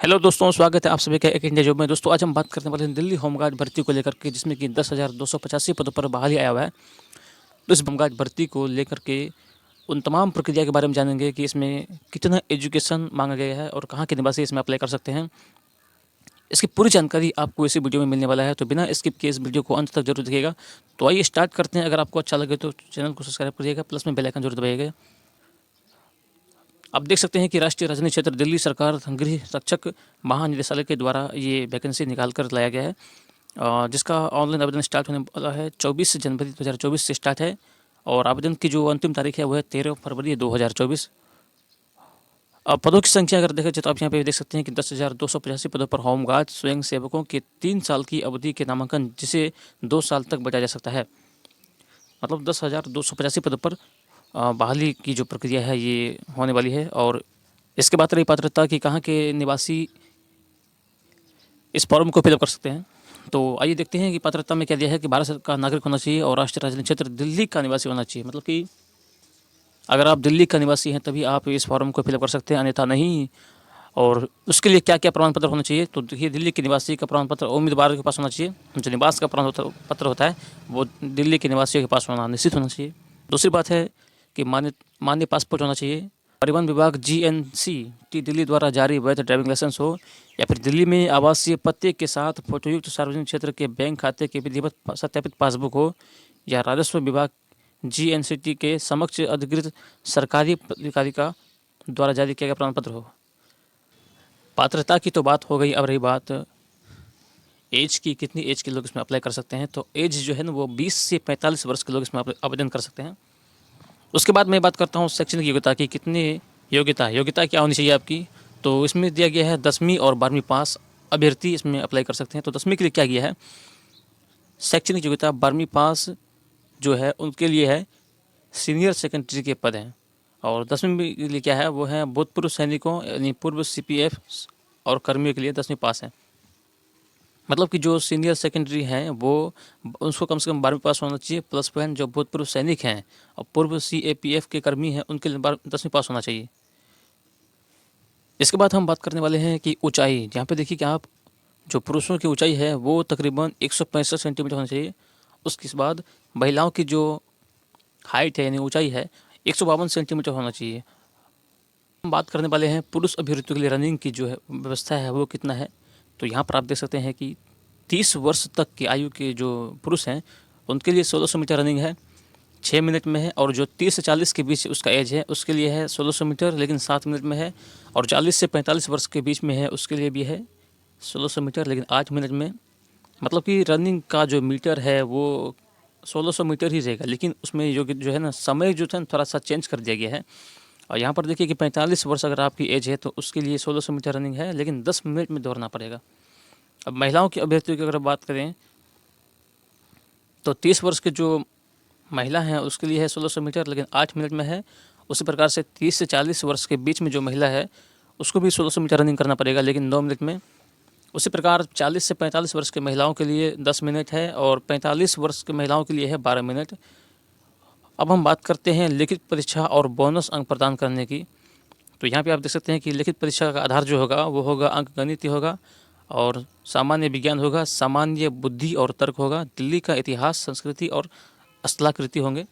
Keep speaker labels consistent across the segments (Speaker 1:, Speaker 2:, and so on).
Speaker 1: Hello दोस्तों, स्वागत है आप सभी का एक इंडिया जॉब में। दोस्तों आज हम बात करने वाले हैं दिल्ली होमगार्ड भर्ती को लेकर के, जिसमें कि 10,285 पदों पर बहाली आया हुआ है। तो इस होमगार्ड भर्ती को लेकर के उन तमाम प्रक्रिया के बारे में जानेंगे कि इसमें कितना एजुकेशन मांगा गया है और कहाँ के निवासी इसमें अप्लाई कर सकते हैं। इसकी पूरी जानकारी आपको इसी वीडियो में मिलने वाला है, तो बिना स्किप किए इस वीडियो को अंत तक जरूर देखिएगा। तो आइए स्टार्ट करते हैं। अगर आपको अच्छा लगे तो चैनल को सब्सक्राइब करिएगा, प्लस में बेल आइकन जरूर दबाइएगा। आप देख सकते हैं कि राष्ट्रीय राजधानी क्षेत्र दिल्ली सरकार गृह रक्षक महानिदेशालय के द्वारा ये वैकेंसी निकाल कर लाया गया है, जिसका ऑनलाइन आवेदन स्टार्ट होने वाला है। 24 जनवरी 2024 से स्टार्ट है और आवेदन की जो अंतिम तारीख है वो है 13 फरवरी 2024। अब पदों की संख्या अगर देखा जाए तो आप यहाँ पे देख सकते हैं कि 10,285 पदों पर होमगार्ड स्वयं सेवकों के 3 साल की अवधि के नामांकन, जिसे 2 साल तक बढ़ाया जा सकता है। मतलब 10,285 पदों पर बहाली की जो प्रक्रिया है ये होने वाली है। और इसके बाद रही पात्रता कि कहाँ के निवासी इस फॉर्म को फिलअप कर सकते हैं। तो आइए देखते हैं कि पात्रता में क्या दिया है कि भारत का नागरिक होना चाहिए और राष्ट्रीय राजधानी क्षेत्र दिल्ली का निवासी होना चाहिए। मतलब कि अगर आप दिल्ली का निवासी हैं तभी आप इस फॉर्म को फिलअप कर सकते हैं, अन्यथा नहीं। और उसके लिए क्या क्या प्रमाण पत्र होना चाहिए, तो देखिए दिल्ली के निवासी का प्रमाण पत्र उम्मीदवार के पास होना चाहिए। जो निवास का प्रमाण पत्र होता है वो दिल्ली के निवासियों के पास होना निश्चित होना चाहिए। दूसरी बात है कि मान्य पासपोर्ट होना चाहिए। परिवहन विभाग GNC टी दिल्ली द्वारा जारी वैध ड्राइविंग लाइसेंस हो, या फिर दिल्ली में आवासीय पते के साथ फोटोयुक्त सार्वजनिक क्षेत्र के बैंक खाते के विधिवत सत्यापित पासबुक हो, या राजस्व विभाग GNCT के समक्ष अधिकृत सरकारी अधिकारी का द्वारा जारी किया गया प्रमाण पत्र हो। पात्रता की तो बात हो गई। अब रही बात एज की, कितनी एज के लोग इसमें अप्लाई कर सकते हैं। तो एज जो है ना वो 20 से 45 वर्ष के लोग इसमें आवेदन कर सकते हैं। उसके बाद मैं बात करता हूँ शैक्षणिक योग्यता की। कितनी योग्यता क्या होनी चाहिए आपकी, तो इसमें दिया गया है 10वीं और 12वीं पास अभ्यर्थी इसमें अप्लाई कर सकते हैं। तो 10वीं के लिए क्या किया है, शैक्षणिक योग्यता 12वीं पास जो है उनके लिए है सीनियर सेकेंडरी के पद हैं। और 10वीं के लिए क्या है, वो है भूतपूर्व सैनिकों यानी पूर्व CPF और कर्मियों के लिए 10वीं पास है। मतलब कि जो सीनियर सेकेंडरी हैं वो उसको कम से कम 12वीं पास होना चाहिए, प्लस पॉइंट जो भूतपूर्व सैनिक हैं और पूर्व CAPF के कर्मी हैं उनके लिए 10वीं पास होना चाहिए। इसके बाद हम बात करने वाले हैं कि ऊंचाई। यहाँ पे देखिए कि आप जो पुरुषों की ऊंचाई है वो तकरीबन 165 सेंटीमीटर होना चाहिए। उसके बाद महिलाओं की जो हाइट है यानी ऊंचाई है 152 सेंटीमीटर होना चाहिए। हम बात करने वाले हैं पुरुष अभ्यर्थियों के लिए रनिंग की जो है व्यवस्था है वो कितना है। तो यहाँ पर आप देख सकते हैं कि 30 वर्ष तक की आयु के जो पुरुष हैं उनके लिए 1600 मीटर रनिंग है, 6 मिनट में है। और जो 30 से 40 के बीच उसका एज है उसके लिए है 1600 मीटर लेकिन 7 मिनट में है। और 40 से 45 वर्ष के बीच में है उसके लिए भी है 1600 मीटर लेकिन 8 मिनट में। मतलब कि रनिंग का जो मीटर है वो 1600 मीटर ही रहेगा, लेकिन उसमें जो है ना समय जो था थोड़ा सा चेंज कर दिया गया है। और यहाँ पर देखिए कि 45 वर्ष अगर आपकी एज है तो उसके लिए 1600 मीटर रनिंग है लेकिन 10 मिनट में दौड़ना पड़ेगा। अब महिलाओं की अभ्यर्थियों की अगर बात करें तो 30 वर्ष के जो महिला हैं उसके लिए है 1600 मीटर लेकिन 8 मिनट में है। उसी प्रकार से 30 से 40 वर्ष के बीच में जो महिला है उसको भी 1600 मीटर रनिंग करना पड़ेगा लेकिन 9 मिनट में। उसी प्रकार 40 से 45 वर्ष के महिलाओं के लिए 10 मिनट है और 45 वर्ष के महिलाओं के लिए है 12 मिनट। अब हम बात करते हैं लिखित परीक्षा और बोनस अंक प्रदान करने की। तो यहाँ पे आप देख सकते हैं कि लिखित परीक्षा का आधार जो होगा वो होगा अंकगणित होगा और सामान्य विज्ञान होगा, सामान्य बुद्धि और तर्क होगा, दिल्ली का इतिहास, संस्कृति और स्थलाकृति होंगे,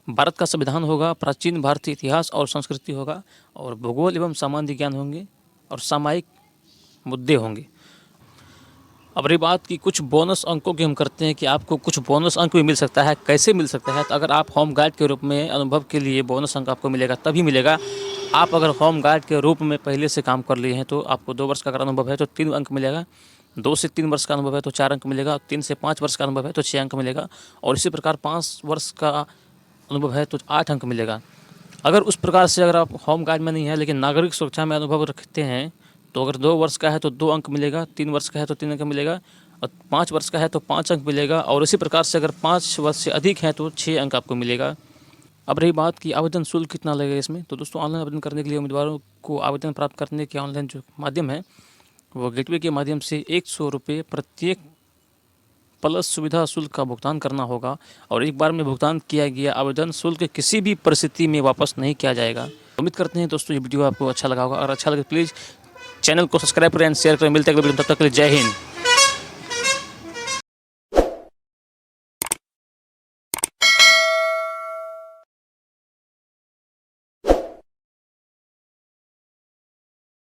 Speaker 1: भारत का संविधान होगा, प्राचीन भारतीय इतिहास और संस्कृति होगा, और भूगोल एवं सामान्य ज्ञान होंगे और सामायिक मुद्दे होंगे। अब रही बात की कुछ बोनस अंकों की हम करते हैं कि आपको कुछ बोनस अंक भी मिल सकता है। कैसे मिल सकता है, तो अगर आप होम गार्ड के रूप में अनुभव के लिए बोनस अंक आपको मिलेगा तभी मिलेगा। आप अगर होम गार्ड के रूप में पहले से काम कर लिए हैं तो आपको 2 वर्ष का अगर अनुभव है तो 3 अंक मिलेगा, 2 से 3 वर्ष का अनुभव है तो 4 अंक मिलेगा, 3 से 5 वर्ष का अनुभव है तो 6 अंक मिलेगा, और इसी प्रकार 5 वर्ष का अनुभव है तो 8 अंक मिलेगा। अगर उस प्रकार से अगर आप होम गार्ड में नहीं है लेकिन नागरिक सुरक्षा में अनुभव रखते हैं तो अगर 2 वर्ष का है तो 2 अंक मिलेगा, 3 वर्ष का है तो 3 अंक मिलेगा, और 5 वर्ष का है तो 5 अंक मिलेगा, और इसी प्रकार से अगर 5 वर्ष से अधिक है तो 6 अंक आपको मिलेगा। अब रही बात कि आवेदन शुल्क कितना लगेगा इसमें, तो दोस्तों ऑनलाइन आवेदन करने के लिए उम्मीदवारों को आवेदन प्राप्त करने के ऑनलाइन जो माध्यम है वो गेटवे के माध्यम से 100 रुपये प्रत्येक प्लस सुविधा शुल्क का भुगतान करना होगा, और एक बार में भुगतान किया गया आवेदन शुल्क किसी भी परिस्थिति में वापस नहीं किया जाएगा। उम्मीद करते हैं दोस्तों ये वीडियो आपको अच्छा लगा होगा। अगर अच्छा लगे प्लीज़ चैनल को सब्सक्राइब करें एंड शेयर करें। मिलते हैं अगले वीडियो में, तब तक के लिए जय हिंद।